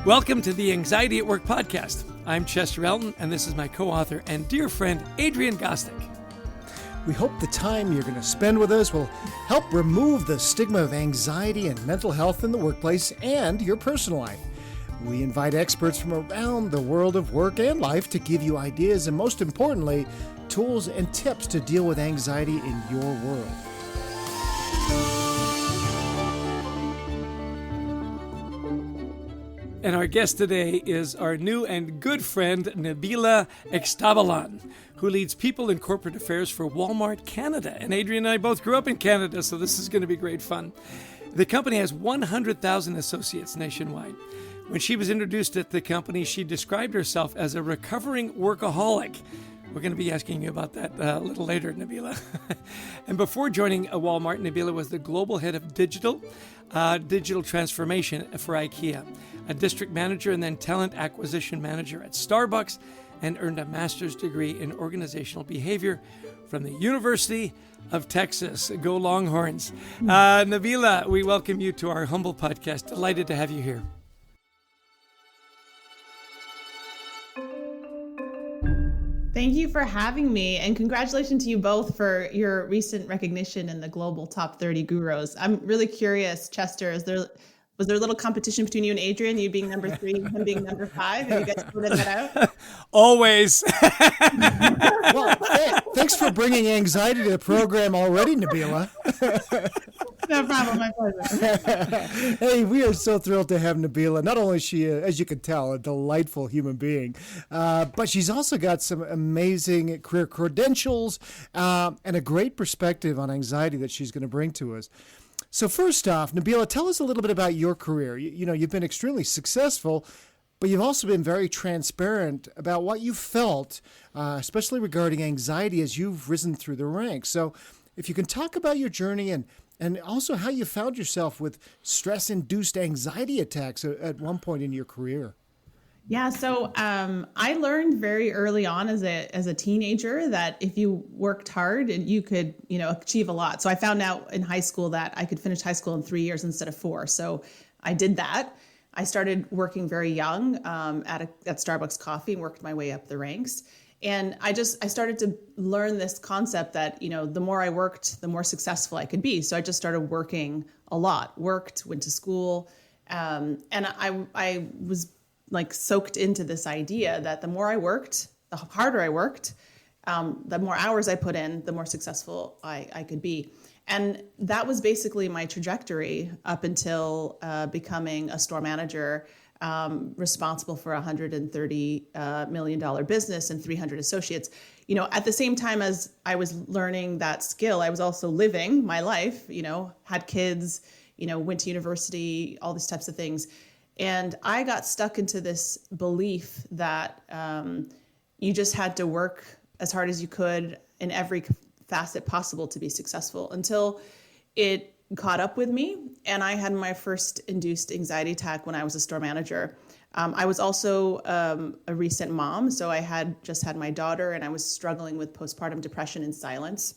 Welcome to the Anxiety at Work podcast. I'm Chester Elton, and this is my co-author and dear friend, Adrian Gostick. We hope the time you're going to spend with us will help remove the stigma of anxiety and mental health in the workplace and your personal life. We invite experts from around the world of work and life to give you ideas and, most importantly, tools and tips to deal with anxiety in your world. And our guest today is our new and good friend, Nabeela Ixtabalan, who leads people and corporate affairs for Walmart Canada. And Adrian and I both grew up in Canada, so this is going to be great fun. The company has 100,000 associates nationwide. When she was introduced at the company, she described herself as a recovering workaholic. We're going to be asking you about that a little later, Nabeela. And before joining Walmart, Nabeela was the global head of digital transformation for IKEA, a district manager and then talent acquisition manager at Starbucks, and earned a master's degree in organizational behavior from the University of Texas. Go Longhorns. Nabeela, we welcome you to our humble podcast. Delighted to have you here. Thank you for having me, and congratulations to you both for your recent recognition in the global top 30 gurus. I'm really curious, Chester, was there a little competition between you and Adrian, you being number 3, him being number 5? Have you guys sorted that out? Always. Well, thanks for bringing anxiety to the program already, Nabeela. No problem, my pleasure. Hey, we are so thrilled to have Nabeela. Not only is she, as you can tell, a delightful human being, but she's also got some amazing career credentials and a great perspective on anxiety that she's going to bring to us. So first off, Nabeela, tell us a little bit about your career. You've been extremely successful, but you've also been very transparent about what you felt, especially regarding anxiety as you've risen through the ranks. So if you can talk about your journey and also how you found yourself with stress-induced anxiety attacks at one point in your career. Yeah, so I learned very early on as a teenager that if you worked hard, you could achieve a lot. So I found out in high school that I could finish high school in 3 years instead of 4. So I did that. I started working very young at Starbucks Coffee and worked my way up the ranks. And I started to learn this concept that, the more I worked, the more successful I could be. So I just started working a lot, went to school. And I was like soaked into this idea that the more I worked, the harder I worked, the more hours I put in, the more successful I could be. And that was basically my trajectory up until becoming a store manager, responsible for a $130 million business and 300 associates. At the same time as I was learning that skill, I was also living my life, had kids, went to university, all these types of things. And I got stuck into this belief that you just had to work as hard as you could in every facet possible to be successful until it caught up with me. And I had my first induced anxiety attack when I was a store manager. I was also a recent mom. So I had just had my daughter and I was struggling with postpartum depression in silence.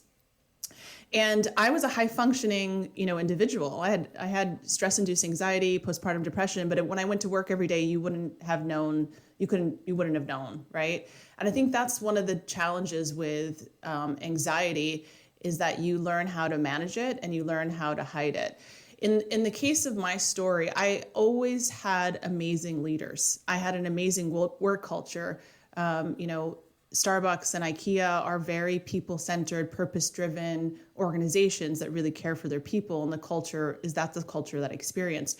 And I was a high functioning, individual. I had stress-induced anxiety, postpartum depression, but when I went to work every day, you wouldn't have known, right? And I think that's one of the challenges with anxiety is that you learn how to manage it and you learn how to hide it. In the case of my story, I always had amazing leaders. I had an amazing work culture. Starbucks and IKEA are very people-centered, purpose-driven organizations that really care for their people, and that's the culture that I experienced.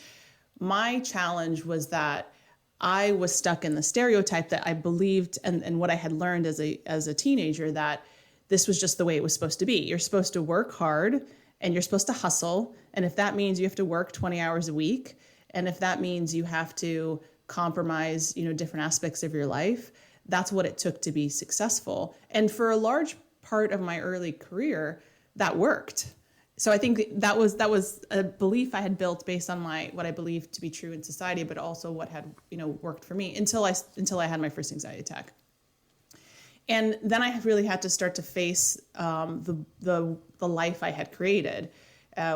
My challenge was that I was stuck in the stereotype that I believed and what I had learned as a teenager, that this was just the way it was supposed to be. You're supposed to work hard and you're supposed to hustle, and if that means you have to work 20 hours a week, and if that means you have to compromise, different aspects of your life, that's what it took to be successful. And for a large part of my early career, that worked. So I think that was a belief I had built based on what I believed to be true in society, but also what had worked for me until I had my first anxiety attack. And then I really had to start to face the life I had created.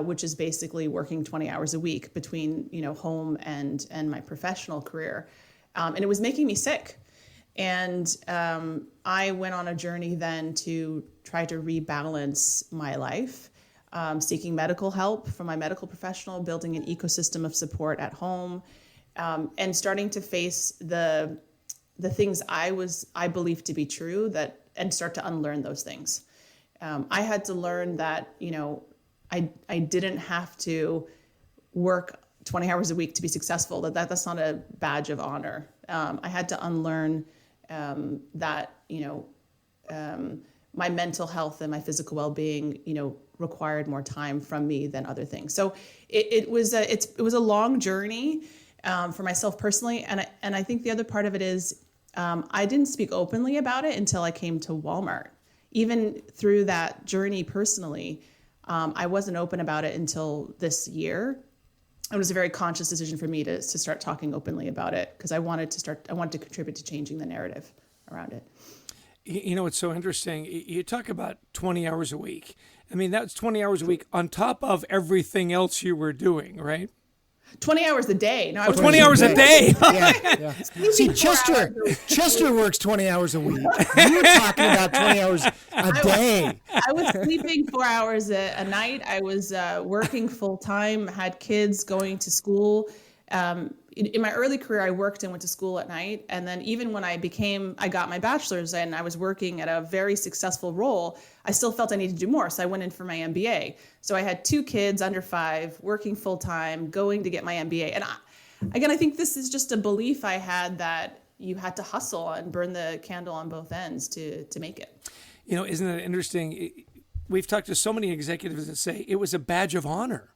which is basically working 20 hours a week between, home and my professional career. And it was making me sick. And I went on a journey then to try to rebalance my life, seeking medical help from my medical professional, building an ecosystem of support at home, and starting to face the things I believed to be true, and start to unlearn those things. I had to learn that, I didn't have to work 20 hours a week to be successful, that's not a badge of honor. I had to unlearn that, my mental health and my physical well-being, required more time from me than other things. So it was a long journey for myself personally. And I think the other part of it is I didn't speak openly about it until I came to Walmart. Even through that journey personally, I wasn't open about it until this year. It was a very conscious decision for me to start talking openly about it, because I wanted to contribute to changing the narrative around it. It's so interesting. You talk about 20 hours a week. I mean, that's 20 hours a week on top of everything else you were doing, right? 20 hours a day. No, 20 hours a day. Yeah. See, Chester works 20 hours a week. You're talking about 20 hours a day. I was sleeping 4 hours a night. I was working full time, had kids going to school. In my early career, I worked and went to school at night. And then even when I got my bachelor's and I was working at a very successful role, I still felt I needed to do more. So I went in for my MBA. So I had 2 kids under 5, working full time, going to get my MBA. And I think this is just a belief I had, that you had to hustle and burn the candle on both ends to make it. Isn't it interesting? We've talked to so many executives that say it was a badge of honor.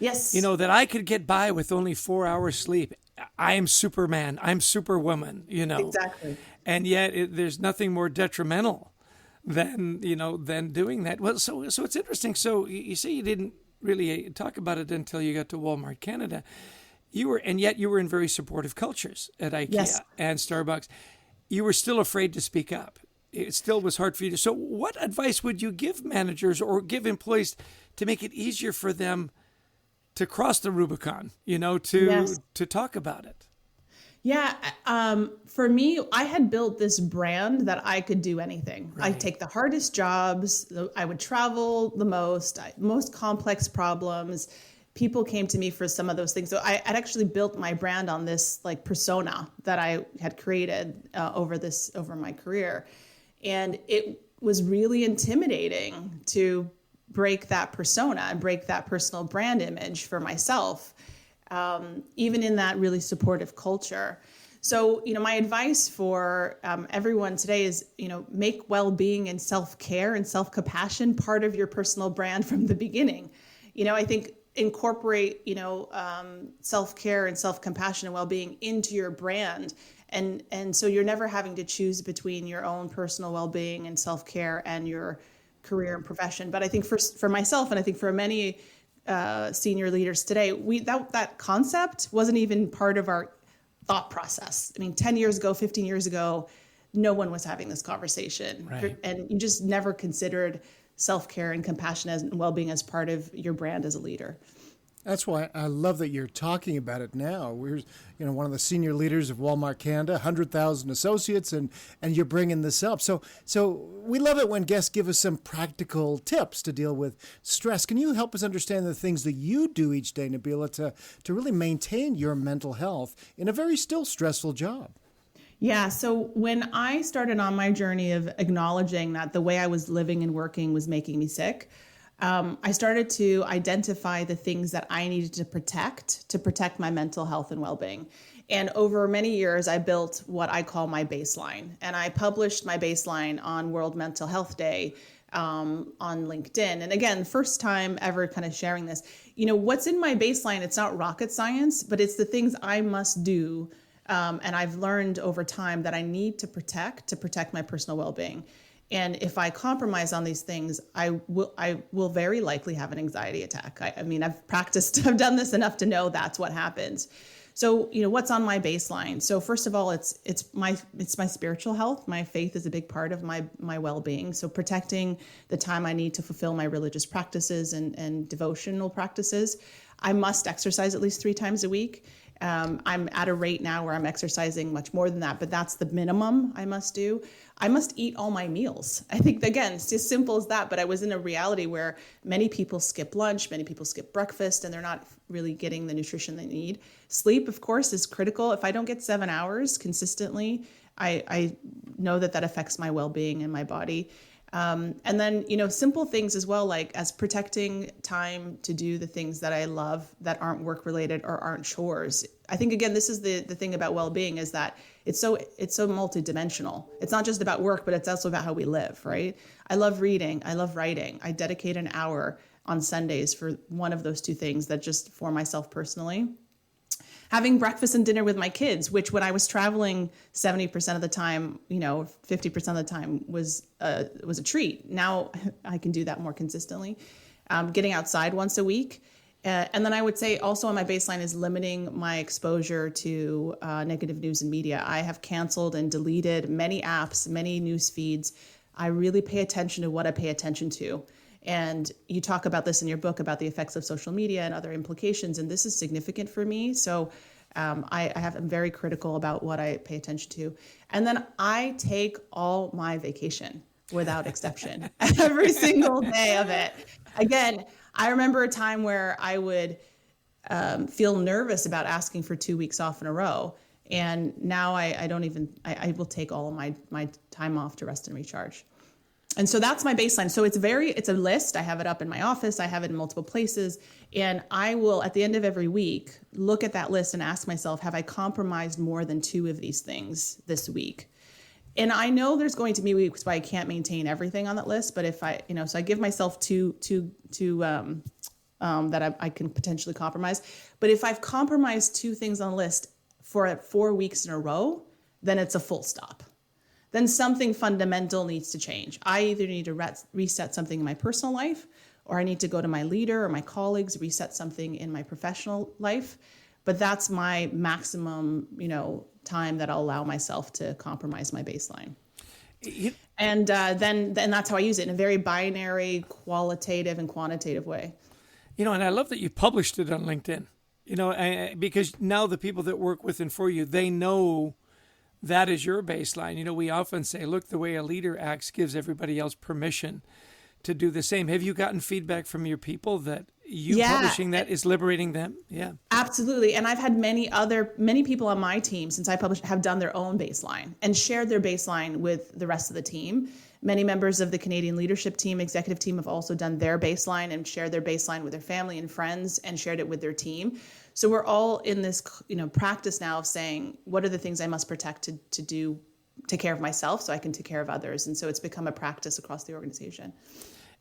Yes. That I could get by with only 4 hours sleep. I am Superman. I'm Superwoman, Exactly. And yet there's nothing more detrimental than doing that. Well, so it's interesting. So you say you didn't really talk about it until you got to Walmart Canada. And yet you were in very supportive cultures at IKEA Yes. and Starbucks. You were still afraid to speak up. It still was hard for you to. So what advice would you give managers or give employees to make it easier for them to cross the Rubicon, to talk about it? Yeah. For me, I had built this brand that I could do anything. Right. I'd take the hardest jobs. I would travel the most complex problems. People came to me for some of those things. So I'd actually built my brand on this persona that I had created over my career. And it was really intimidating to break that persona and break that personal brand image for myself, even in that really supportive culture. So, my advice for everyone today is, make well-being and self-care and self-compassion part of your personal brand from the beginning. I think incorporate, self-care and self-compassion and well-being into your brand. And so you're never having to choose between your own personal well-being and self-care and your career and profession. But I think for myself, and I think for many senior leaders today, that concept wasn't even part of our thought process. I mean, 10 years ago, 15 years ago, no one was having this conversation. Right. And you just never considered self-care and compassion and well-being as part of your brand as a leader. That's why I love that you're talking about it now. We're, one of the senior leaders of Walmart Canada, 100,000 associates, and you're bringing this up. So we love it when guests give us some practical tips to deal with stress. Can you help us understand the things that you do each day, Nabeela, to really maintain your mental health in a very still stressful job? Yeah. So when I started on my journey of acknowledging that the way I was living and working was making me sick, I started to identify the things that I needed to protect my mental health and well-being. And over many years, I built what I call my baseline. And I published my baseline on World Mental Health Day on LinkedIn. And again, first time ever kind of sharing this. What's in my baseline, it's not rocket science, but it's the things I must do. And I've learned over time that I need to protect my personal well-being. And if I compromise on these things, I will very likely have an anxiety attack. I've done this enough to know that's what happens. So, what's on my baseline? So first of all, it's my spiritual health. My faith is a big part of my well-being. So protecting the time I need to fulfill my religious practices and devotional practices. I must exercise at least 3 times a week. I'm at a rate now where I'm exercising much more than that, but that's the minimum I must do. I must eat all my meals. I think, again, it's as simple as that, but I was in a reality where many people skip lunch, many people skip breakfast, and they're not really getting the nutrition they need. Sleep, of course, is critical. If I don't get 7 hours consistently, I know that affects my well-being and my body. And then, simple things as well, like as protecting time to do the things that I love that aren't work related or aren't chores. I think, again, this is the thing about well-being is that it's so multidimensional. It's not just about work, but it's also about how we live, right? I love reading. I love writing. I dedicate an hour on Sundays for one of those 2 things that just for myself personally. Having breakfast and dinner with my kids, which when I was traveling 70% of the time, 50% of the time was a treat. Now I can do that more consistently. Getting outside once a week. And then I would say also on my baseline is limiting my exposure to negative news and media. I have canceled and deleted many apps, many news feeds. I really pay attention to what I pay attention to. And you talk about this in your book about the effects of social media and other implications. And this is significant for me. So I'm very critical about what I pay attention to. And then I take all my vacation without exception, every single day of it. Again, I remember a time where I would feel nervous about asking for 2 weeks off in a row. And now I will take all of my time off to rest and recharge. And so that's my baseline. So it's a list. I have it up in my office. I have it in multiple places. And I will, at the end of every week, look at that list and ask myself, have I compromised more than 2 of these things this week? And I know there's going to be weeks where I can't maintain everything on that list. But if I, so I give myself two that I can potentially compromise. But if I've compromised 2 things on the list for 4 weeks in a row, then it's a full stop. Then something fundamental needs to change. I either need to reset something in my personal life, or I need to go to my leader or my colleagues, reset something in my professional life. But that's my maximum, time that I'll allow myself to compromise my baseline. And then that's how I use it in a very binary, qualitative and quantitative way. And I love that you published it on LinkedIn, because now the people that work with and for you, they know that is your baseline. We often say, look, the way a leader acts gives everybody else permission to do the same. Have you gotten feedback from your people that publishing that is liberating them? Yeah, absolutely. And I've had many people on my team since I published have done their own baseline and shared their baseline with the rest of the team. Many members of the Canadian leadership team, executive team have also done their baseline and shared their baseline with their family and friends and shared it with their team. So we're all in this, practice now of saying, what are the things I must protect to take care of myself so I can take care of others? And so it's become a practice across the organization.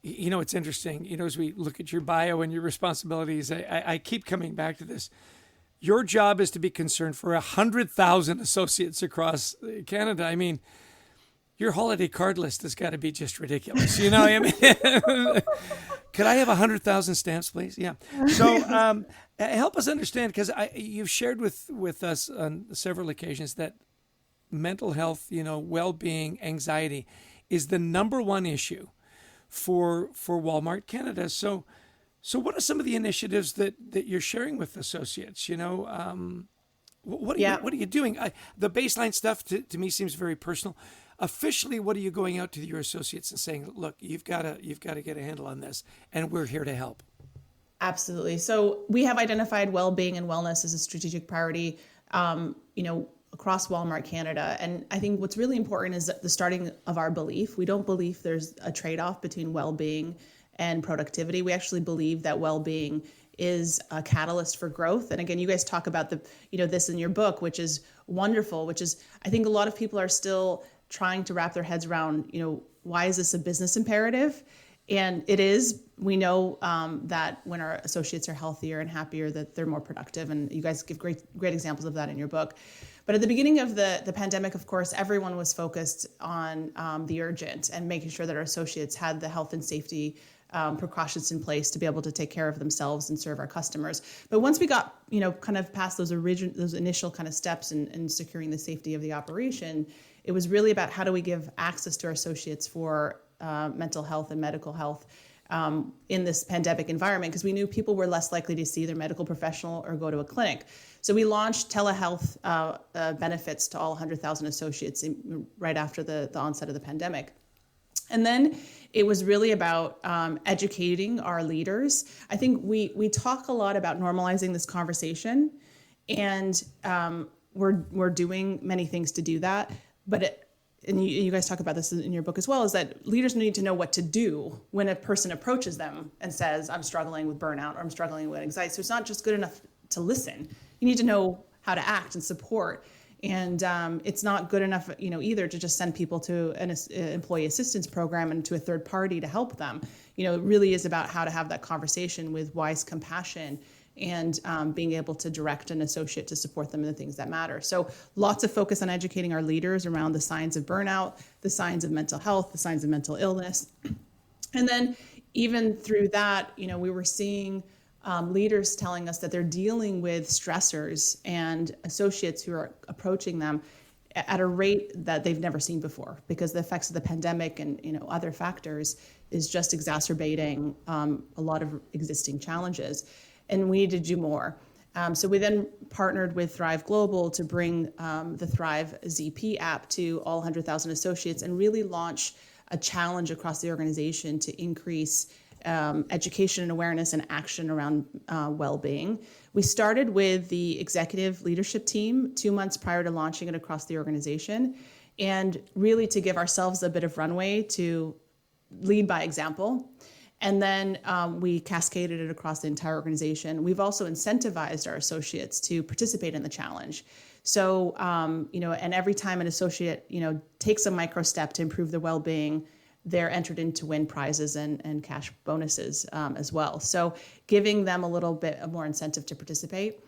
It's interesting, as we look at your bio and your responsibilities, I keep coming back to this. Your job is to be concerned for 100,000 associates across Canada. I mean, your holiday card list has got to be just ridiculous. Could I have 100,000 stamps, please? Yeah. So help us understand, because you've shared with us on several occasions that mental health, well-being, anxiety is the number one issue for Walmart Canada. So what are some of the initiatives that you're sharing with associates? What are you doing? The baseline stuff to me seems very personal. Officially, what are you going out to your associates and saying, look, you've got to get a handle on this, and we're here to help? Absolutely. So we have identified well-being and wellness as a strategic priority, across Walmart Canada. And I think what's really important is the starting of our belief. We don't believe there's a trade-off between well-being and productivity. We actually believe that well-being is a catalyst for growth. And again, you guys talk about this in your book, which is wonderful, which is, I think a lot of people are still trying to wrap their heads around, why is this a business imperative? And it is. We know that when our associates are healthier and happier, that they're more productive. And you guys give great examples of that in your book. But at the beginning of the pandemic, of course, everyone was focused on the urgent and making sure that our associates had the health and safety precautions in place to be able to take care of themselves and serve our customers. But once we got, kind of past those initial kind of steps in securing the safety of the operation, it was really about how do we give access to our associates for mental health and medical health in this pandemic environment, because we knew people were less likely to see their medical professional or go to a clinic. So we launched telehealth benefits to all 100,000 associates right after the onset of the pandemic. And then it was really about educating our leaders. I think we talk a lot about normalizing this conversation, and we're doing many things to do that. But and you guys talk about this in your book as well, is that leaders need to know what to do when a person approaches them and says, I'm struggling with burnout or I'm struggling with anxiety. So it's not just good enough to listen. You need to know how to act and support. And it's not good enough, either to just send people to an employee assistance program and to a third party to help them. It really is about how to have that conversation with wise compassion and being able to direct an associate to support them in the things that matter. So lots of focus on educating our leaders around the signs of burnout, the signs of mental health, the signs of mental illness. And then even through that, we were seeing leaders telling us that they're dealing with stressors and associates who are approaching them at a rate that they've never seen before, because the effects of the pandemic and other factors is just exacerbating a lot of existing challenges. And we need to do more. So we then partnered with Thrive Global to bring the Thrive ZP app to all 100,000 associates and really launch a challenge across the organization to increase education and awareness and action around well-being. We started with the executive leadership team 2 months prior to launching it across the organization, and really to give ourselves a bit of runway to lead by example. And then we cascaded it across the entire organization. We've also incentivized our associates to participate in the challenge. So, and every time an associate, takes a micro step to improve their well-being, they're entered in to win prizes and cash bonuses as well. So giving them a little bit of more incentive to participate.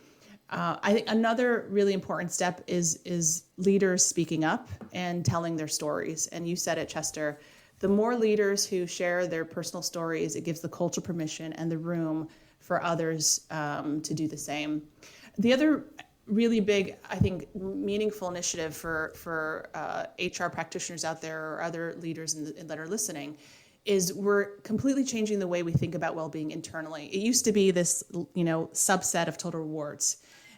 I think another really important step is leaders speaking up and telling their stories. And you said it, Chester, the more leaders who share their personal stories, it gives the culture permission and the room for others to do the same. The other really big, I think, meaningful initiative for HR practitioners out there or other leaders that are listening is we're completely changing the way we think about well-being internally. It used to be this, subset of total rewards.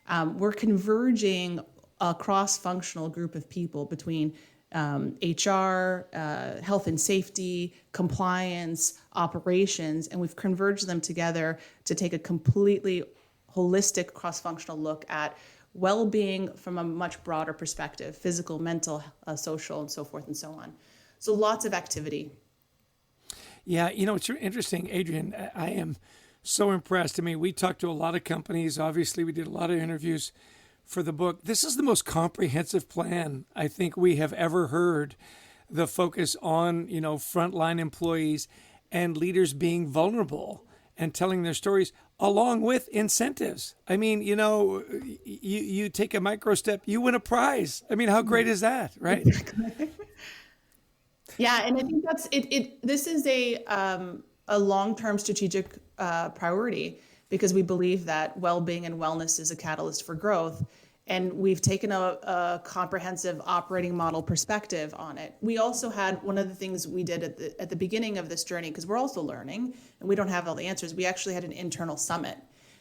We're converging a cross-functional group of people between HR, health and safety, compliance, operations, and we've converged them together to take a completely holistic cross-functional look at well-being from a much broader perspective, physical, mental, social, and so forth and so on. So lots of activity. Yeah, it's interesting, Adrian. I am so impressed. I mean, we talked to a lot of companies. Obviously, we did a lot of interviews for the book. This is the most comprehensive plan I think we have ever heard. The focus on, frontline employees and leaders being vulnerable and telling their stories along with incentives. I mean, you take a micro step, you win a prize. I mean, how great is that, right? Yeah, and I think that's it. This is a long-term strategic priority, because we believe that well-being and wellness is a catalyst for growth. And we've taken a comprehensive operating model perspective on it. We also had one of the things we did at the beginning of this journey, because we're also learning and we don't have all the answers. We actually had an internal summit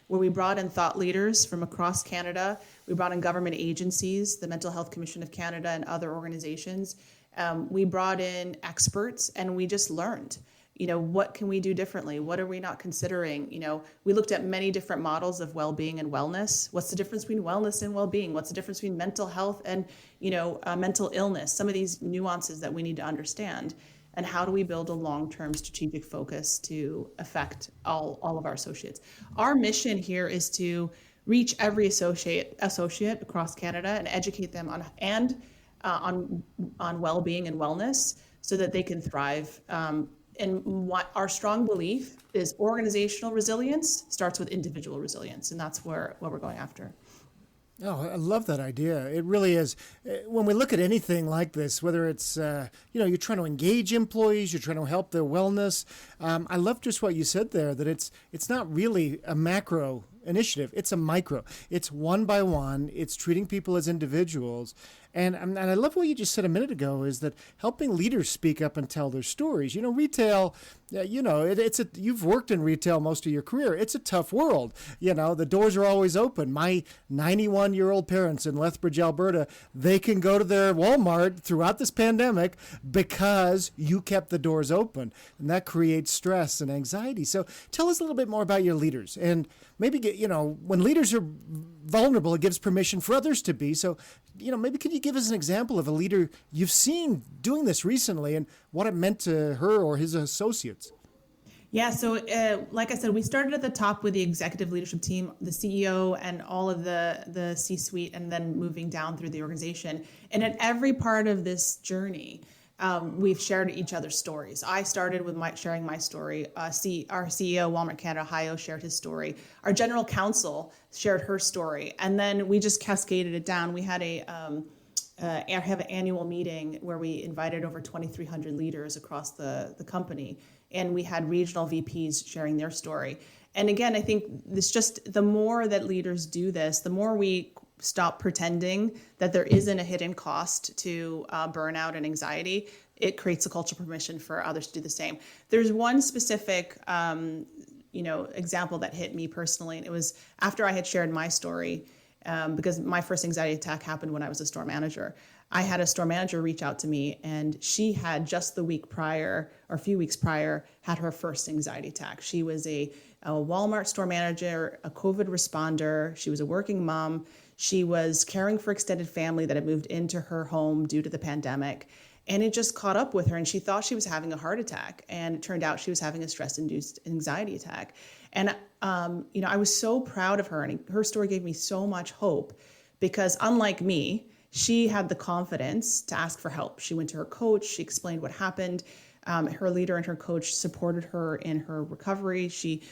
where we brought in thought leaders from across Canada. We brought in government agencies, the Mental Health Commission of Canada and other organizations. We brought in experts and we just learned. What can we do differently? What are we not considering? We looked at many different models of well-being and wellness. What's the difference between wellness and well-being? What's the difference between mental health and, mental illness? Some of these nuances that we need to understand. And how do we build a long-term strategic focus to affect all of our associates? Our mission here is to reach every associate across Canada and educate them on well-being and wellness so that they can thrive. And what our strong belief is, organizational resilience starts with individual resilience, and that's what we're going after. Oh, I love that idea. It really is. When we look at anything like this, whether it's, you're trying to engage employees, you're trying to help their wellness. I love just what you said there, that it's not really a macro initiative. It's a micro. It's one by one. It's treating people as individuals. And I love what you just said a minute ago, is that helping leaders speak up and tell their stories. Retail, you've worked in retail most of your career. It's a tough world. The doors are always open. My 91-year-old parents in Lethbridge, Alberta, they can go to their Walmart throughout this pandemic because you kept the doors open. And that creates stress and anxiety. So tell us a little bit more about your leaders. And maybe, when leaders are vulnerable, it gives permission for others to be. So, maybe could you give us an example of a leader you've seen doing this recently and what it meant to her or his associates? Yeah, so like I said, we started at the top with the executive leadership team, the CEO, and all of the C-suite, and then moving down through the organization. And at every part of this journey, we've shared each other's stories. I started with sharing my story. Our CEO, Walmart Canada, Ohio, shared his story. Our general counsel shared her story. And then we just cascaded it down. We had have an annual meeting where we invited over 2,300 leaders across the company. And we had regional VPs sharing their story. And again, I think the more that leaders do this, the more we stop pretending that there isn't a hidden cost to burnout and anxiety. It creates a cultural permission for others to do the same. There's one specific, example that hit me personally, and it was after I had shared my story, because my first anxiety attack happened when I was a store manager. I had a store manager reach out to me, and she had just the week prior, or a few weeks prior, had her first anxiety attack. She was a Walmart store manager, a COVID responder. She was a working mom. She was caring for extended family that had moved into her home due to the pandemic. And it just caught up with her, and she thought she was having a heart attack. And it turned out she was having a stress-induced anxiety attack. And, I was so proud of her, and her story gave me so much hope because, unlike me, she had the confidence to ask for help. She went to her coach. She explained what happened. Her leader and her coach supported her in her recovery. She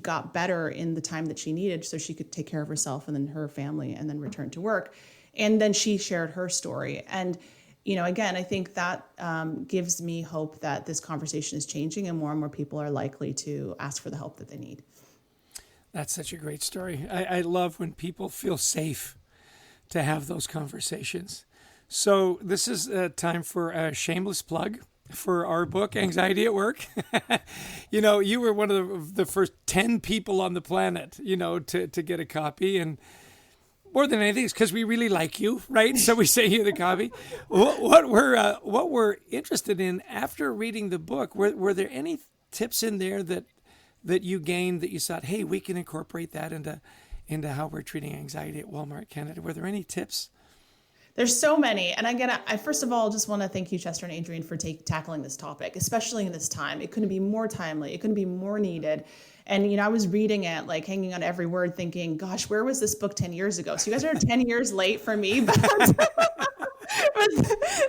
got better in the time that she needed so she could take care of herself and then her family and then return to work. And then she shared her story. And, again, I think that gives me hope that this conversation is changing and more people are likely to ask for the help that they need. That's such a great story. I love when people feel safe to have those conversations. So this is time for a shameless plug for our book, Anxiety at Work. You were one of the first 10 people on the planet, to get a copy. And more than anything, it's because we really like you, right? So we sent you the copy. What we're interested in after reading the book, were there any tips in there that you gained that you thought, hey, we can incorporate that into how we're treating anxiety at Walmart Canada? Were there any tips? There's so many. And I first of all just want to thank you, Chester and Adrian, for tackling this topic, especially in this time. It couldn't be more timely. It couldn't be more needed. And, I was reading it, like hanging on every word thinking, gosh, where was this book 10 years ago? So you guys are 10 years late for me. But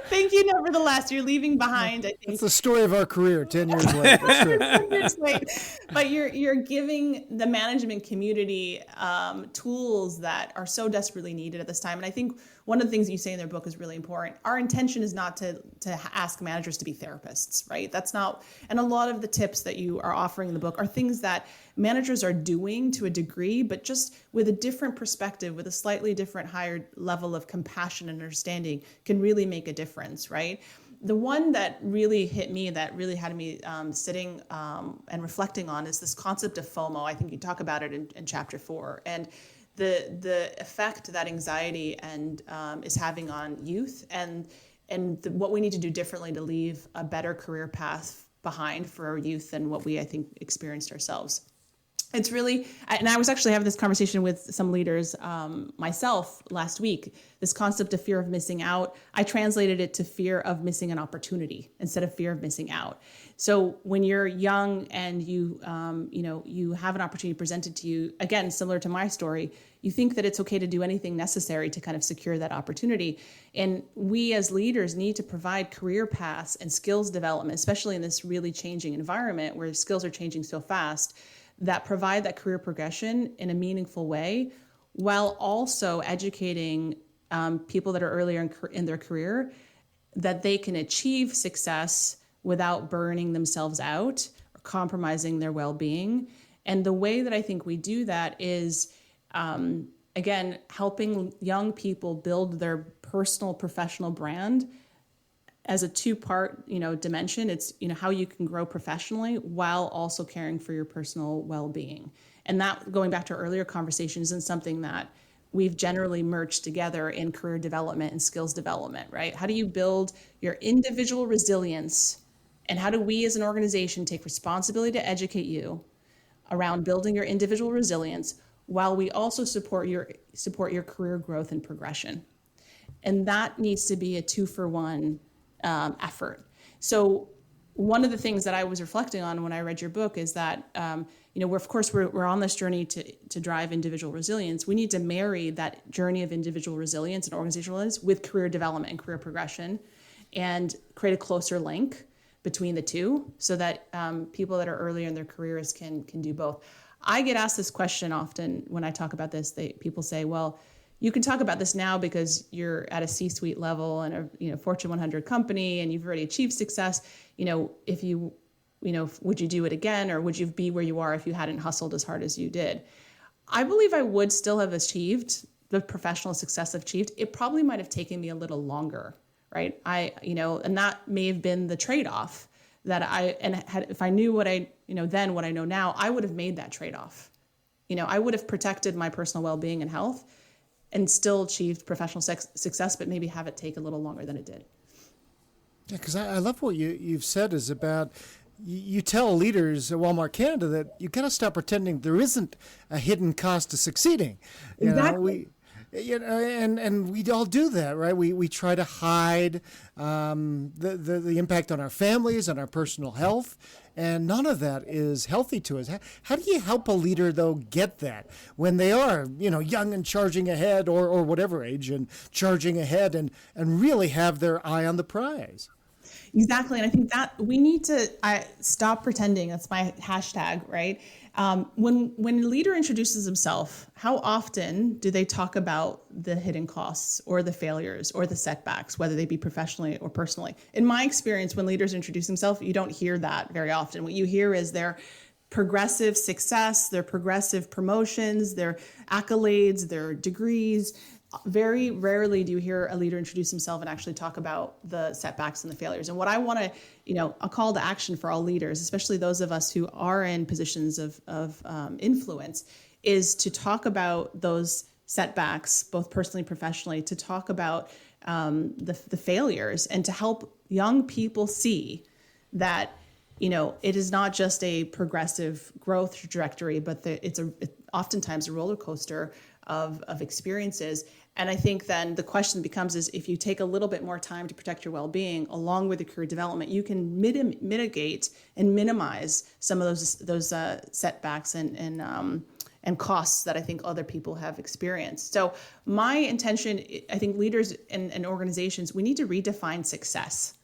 thank you, nevertheless. You're leaving behind, I think. It's the story of our career, 10 years late. That's true. 10 years late. But you're giving the management community tools that are so desperately needed at this time. And I think one of the things you say in their book is really important. Our intention is not to ask managers to be therapists, right? That's not, and a lot of the tips that you are offering in the book are things that managers are doing to a degree, but just with a different perspective, with a slightly different, higher level of compassion and understanding can really make a difference, right? The one that really hit me, that really had me sitting and reflecting on, is this concept of FOMO. I think you talk about it in chapter 4. And the effect that anxiety and is having on youth and what we need to do differently to leave a better career path behind for our youth than what we, I think, experienced ourselves. It's really, and I was actually having this conversation with some leaders myself last week, this concept of fear of missing out. I translated it to fear of missing an opportunity instead of fear of missing out. So when you're young and you have an opportunity presented to you, again, similar to my story, you think that it's okay to do anything necessary to kind of secure that opportunity. And we as leaders need to provide career paths and skills development, especially in this really changing environment where skills are changing so fast, that provide that career progression in a meaningful way while also educating people that are earlier in their career that they can achieve success without burning themselves out or compromising their well-being. And the way that I think we do that is, again, helping young people build their personal professional brand as a two-part, dimension. It's, how you can grow professionally while also caring for your personal well-being. And that, going back to our earlier conversation, isn't something that we've generally merged together in career development and skills development, right? How do you build your individual resilience? And how do we as an organization take responsibility to educate you around building your individual resilience while we also support your career growth and progression? And that needs to be a 2-for-1 effort. So one of the things that I was reflecting on when I read your book is that, we're on this journey to drive individual resilience. We need to marry that journey of individual resilience and organizational resilience with career development and career progression, and create a closer link between the two so that people that are earlier in their careers can do both. I get asked this question often when I talk about this. People say, well, you can talk about this now because you're at a C-suite level in a Fortune 100 company and you've already achieved success. If you, would you do it again, or would you be where you are if you hadn't hustled as hard as you did? I believe I would still have achieved the professional success I've achieved. It probably might have taken me a little longer, right? And that may have been the trade-off that if I knew what I know now, I would have made that trade-off. I would have protected my personal well-being and health and still achieved professional success, but maybe have it take a little longer than it did. Yeah, because I love what you've said is about, you tell leaders at Walmart Canada that you got to stop pretending there isn't a hidden cost to succeeding. Exactly. And we all do that, right? We try to hide the impact on our families, on our personal health, and none of that is healthy to us. How do you help a leader, though, get that when they are, young and charging ahead, or whatever age, and charging ahead and really have their eye on the prize? Exactly. And I think that we need to stop pretending. That's my hashtag, right? When a leader introduces himself, how often do they talk about the hidden costs or the failures or the setbacks, whether they be professionally or personally? In my experience, when leaders introduce themselves, you don't hear that very often. What you hear is their progressive success, their progressive promotions, their accolades, their degrees. Very rarely do you hear a leader introduce himself and actually talk about the setbacks and the failures. And what I want to, a call to action for all leaders, especially those of us who are in positions of influence, is to talk about those setbacks, both personally and professionally, to talk about the failures, and to help young people see that, it is not just a progressive growth trajectory, but it's oftentimes a roller coaster of experiences. And I think then the question becomes is, if you take a little bit more time to protect your well-being along with your career development, you can mitigate and minimize some of those setbacks and costs that I think other people have experienced. So my intention, I think leaders and organizations, we need to redefine success.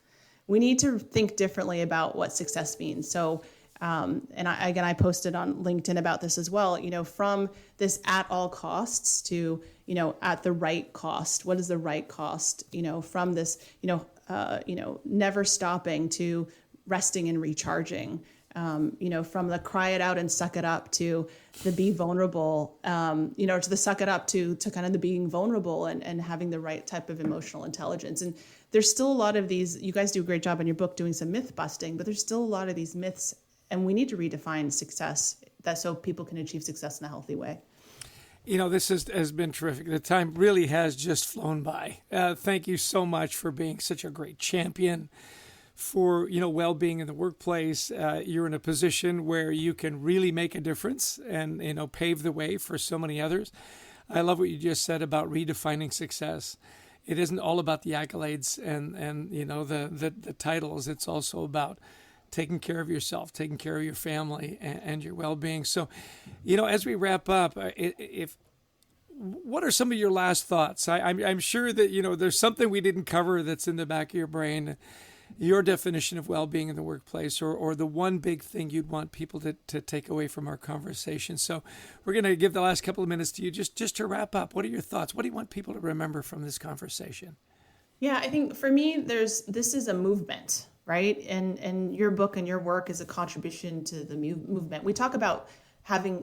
We need to think differently about what success means. So I posted on LinkedIn about this as well, from this at all costs to, at the right cost. What is the right cost? From this, never stopping to resting and recharging, from the cry it out and suck it up to the be vulnerable, to the suck it up to kind of the being vulnerable and having the right type of emotional intelligence. And there's still a lot of these, you guys do a great job in your book doing some myth busting, but there's still a lot of these myths, and we need to redefine success so people can achieve success in a healthy way. This has been terrific. The time really has just flown by. Thank you so much for being such a great champion for, well-being in the workplace. You're in a position where you can really make a difference and, pave the way for so many others. I love what you just said about redefining success. It isn't all about the accolades and the titles. It's also about taking care of yourself, taking care of your family and your well-being. So, as we wrap up, what are some of your last thoughts? I'm sure that, there's something we didn't cover that's in the back of your brain. your definition of well-being in the workplace, or the one big thing you'd want people to take away from our conversation. So we're going to give the last couple of minutes to you just to wrap up. What are your thoughts? What do you want people to remember from this conversation? Yeah, I think for me, this is a movement, right? And your book and your work is a contribution to the movement. We talk about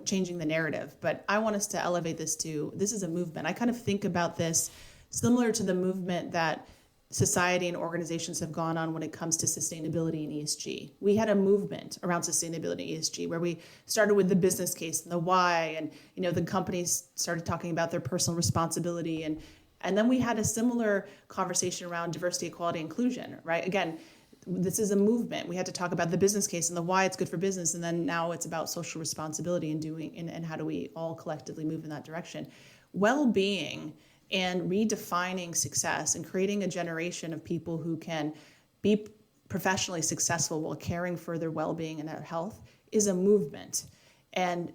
changing the narrative, but I want us to elevate this to, this is a movement. I kind of think about this similar to the movement that society and organizations have gone on when it comes to sustainability and ESG. We had a movement around sustainability and ESG where we started with the business case and the why, and the companies started talking about their personal responsibility, and then we had a similar conversation around diversity, equality, inclusion, right? Again, this is a movement. We had to talk about the business case and the why it's good for business, and then now it's about social responsibility and how do we all collectively move in that direction. Well-being and redefining success and creating a generation of people who can be professionally successful while caring for their well-being and their health is a movement. And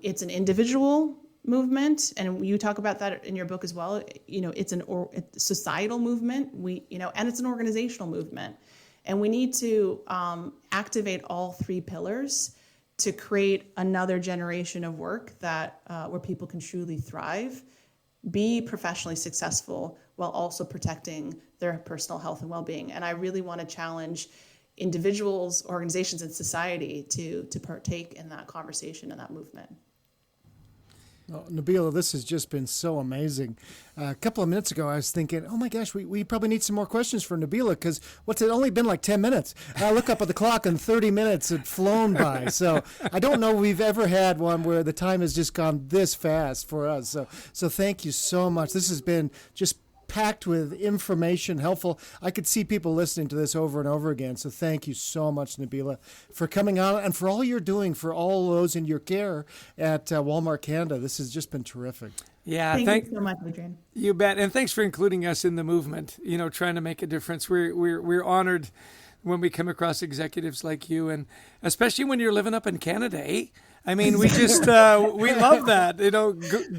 it's an individual movement, and you talk about that in your book as well. It's a societal movement. And it's an organizational movement. And we need to activate all three pillars to create another generation of work that where people can truly thrive, be professionally successful while also protecting their personal health and well-being. And I really want to challenge individuals, organizations, and society to partake in that conversation and that movement. Well, Nabeela, this has just been so amazing. A couple of minutes ago, I was thinking, oh my gosh, we probably need some more questions for Nabeela, because what's it only been like 10 minutes? I look up at the clock and 30 minutes had flown by. So I don't know we've ever had one where the time has just gone this fast for us. So thank you so much. This has been just packed with information, helpful. I could see people listening to this over and over again. So thank you so much, Nabeela, for coming on and for all you're doing for all those in your care at Walmart Canada. This has just been terrific. Yeah, thank you so much, Adrian. You bet, and thanks for including us in the movement. Trying to make a difference. We're honored when we come across executives like you, and especially when you're living up in Canada, eh? I mean, we just, we love that,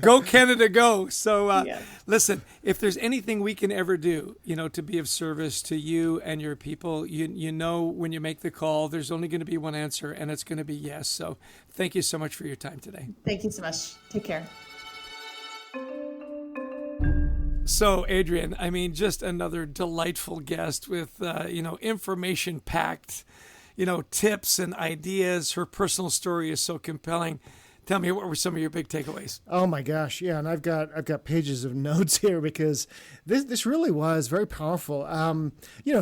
go Canada, go. So listen, if there's anything we can ever do, to be of service to you and your people, when you make the call, there's only going to be one answer, and it's going to be yes. So thank you so much for your time today. Thank you so much. Take care. So, Adrian, I mean, just another delightful guest with, information packed, tips and ideas. Her personal story is so compelling. Tell me, what were some of your big takeaways? Oh my gosh, yeah, and I've got pages of notes here because this really was very powerful.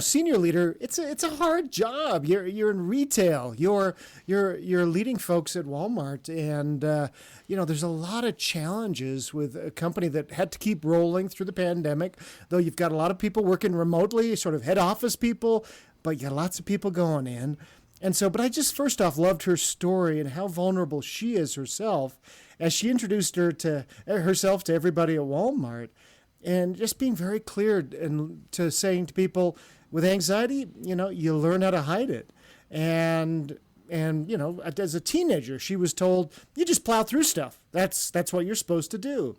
Senior leader, it's a hard job. You're in retail. You're leading folks at Walmart, and there's a lot of challenges with a company that had to keep rolling through the pandemic. Though you've got a lot of people working remotely, sort of head office people, but you got lots of people going in. And so, but I just first off loved her story and how vulnerable she is herself as she introduced herself to everybody at Walmart, and just being very clear and to saying to people with anxiety, you learn how to hide it. And as a teenager, she was told, you just plow through stuff. That's what you're supposed to do.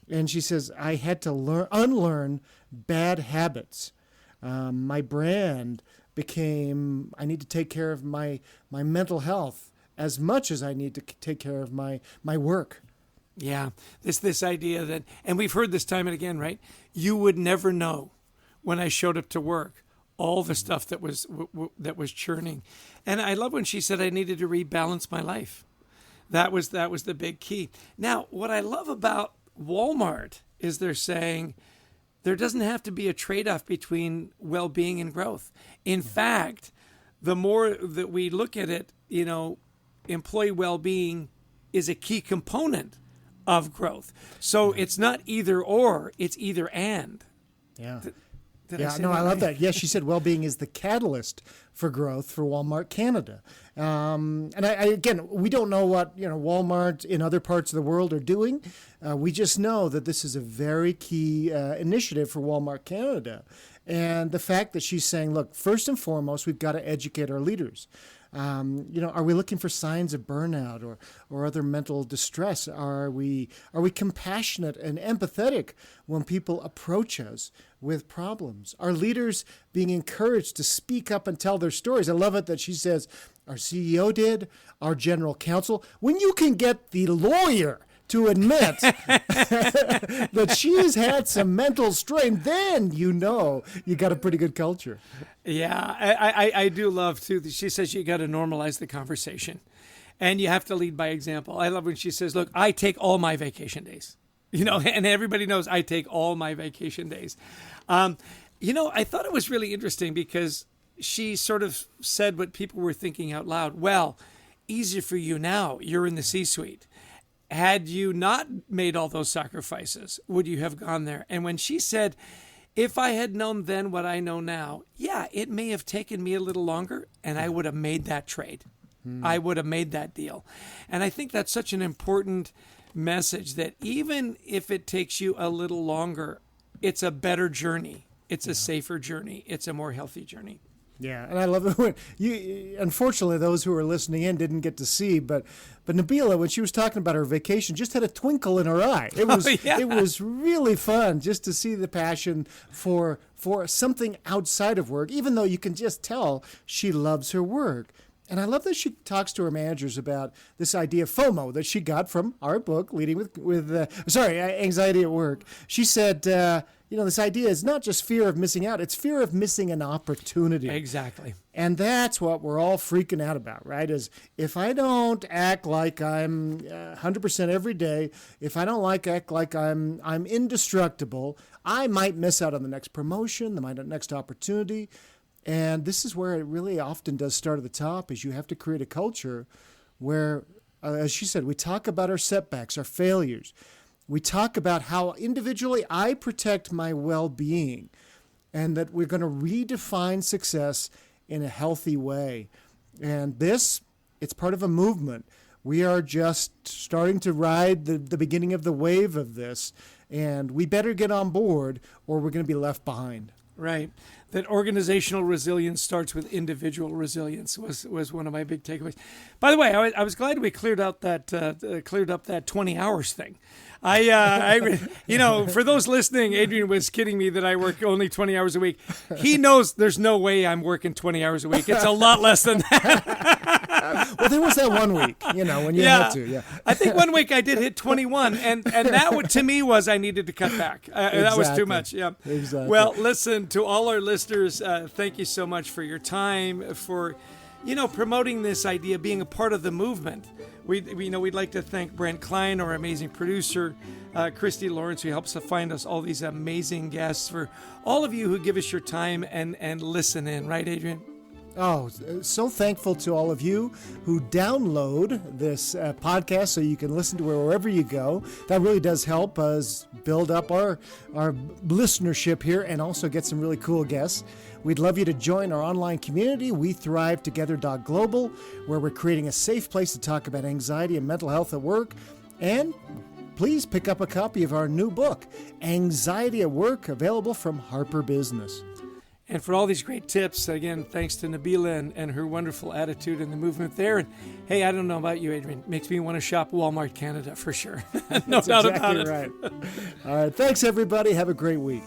And she says, I had to unlearn bad habits. My brand became, I need to take care of my mental health as much as I need to take care of my work. Yeah, this idea that, and we've heard this time and again, right? You would never know when I showed up to work all the stuff that was churning. And I love when she said I needed to rebalance my life. That was the big key. Now, what I love about Walmart is they're saying there doesn't have to be a trade-off between well-being and growth. In fact, the more that we look at it, employee well-being is a key component of growth. So it's not either or, it's either and. Yeah. I love that. Yes, she said well-being is the catalyst for growth for Walmart Canada. And again, we don't know what Walmart in other parts of the world are doing. We just know that this is a very key initiative for Walmart Canada. And the fact that she's saying, look, first and foremost, we've got to educate our leaders. Are we looking for signs of burnout or other mental distress? Are we compassionate and empathetic when people approach us with problems? Are leaders being encouraged to speak up and tell their stories? I love it that she says, our CEO did, our general counsel. When you can get the lawyer to admit that she's had some mental strain, then you got a pretty good culture. Yeah, I do love, too, that she says you got to normalize the conversation. And you have to lead by example. I love when she says, look, I take all my vacation days. And everybody knows I take all my vacation days. I thought it was really interesting because she sort of said what people were thinking out loud. Well, easy for you now. You're in the C-suite. Had you not made all those sacrifices, would you have gone there? And when she said, if I had known then what I know now, yeah, it may have taken me a little longer and I would have made that trade. I would have made that deal. And I think that's such an important message that even if it takes you a little longer, it's a better journey. It's a safer journey. It's a more healthy journey. Yeah, and I love it when unfortunately, those who are listening in didn't get to see, but Nabeela, when she was talking about her vacation, just had a twinkle in her eye. It was really fun just to see the passion for something outside of work, even though you can just tell she loves her work. And I love that she talks to her managers about this idea of FOMO that she got from our book, Leading with Anxiety at Work. She said, this idea is not just fear of missing out, it's fear of missing an opportunity. Exactly. And that's what we're all freaking out about, right? Is if I don't act like I'm 100% every day, if I don't act like I'm indestructible, I might miss out on the next promotion, the next opportunity. And this is where it really often does start at the top, is you have to create a culture where, as she said, we talk about our setbacks, our failures. We talk about how individually I protect my well-being and that we're going to redefine success in a healthy way. And it's part of a movement. We are just starting to ride the beginning of the wave of this, and we better get on board or we're going to be left behind. Right. That organizational resilience starts with individual resilience was one of my big takeaways. By the way, I was glad we cleared up that 20 hours thing. For those listening, Adrian was kidding me that I work only 20 hours a week. He knows there's no way I'm working 20 hours a week. It's a lot less than that. Well, there was that one week, when you had to. Yeah. I think one week I did hit 21, and that to me was I needed to cut back. That was too much. Yeah. Exactly. Well, listen, to all our listeners, thank you so much for your time, for promoting this idea, being a part of the movement. We'd like to thank Brent Klein, our amazing producer, Christy Lawrence, who helps to find us all these amazing guests, for all of you who give us your time and listen in. Right, Adrian? Oh, so thankful to all of you who download this podcast so you can listen to it wherever you go. That really does help us build up our listenership here and also get some really cool guests. We'd love you to join our online community, WeThriveTogether.global, where we're creating a safe place to talk about anxiety and mental health at work. And please pick up a copy of our new book, Anxiety at Work, available from Harper Business. And for all these great tips, again, thanks to Nabeela and her wonderful attitude and the movement there. And hey, I don't know about you, Adrian. Makes me want to shop Walmart Canada for sure. No doubt about it. Right. All right. Thanks, everybody. Have a great week.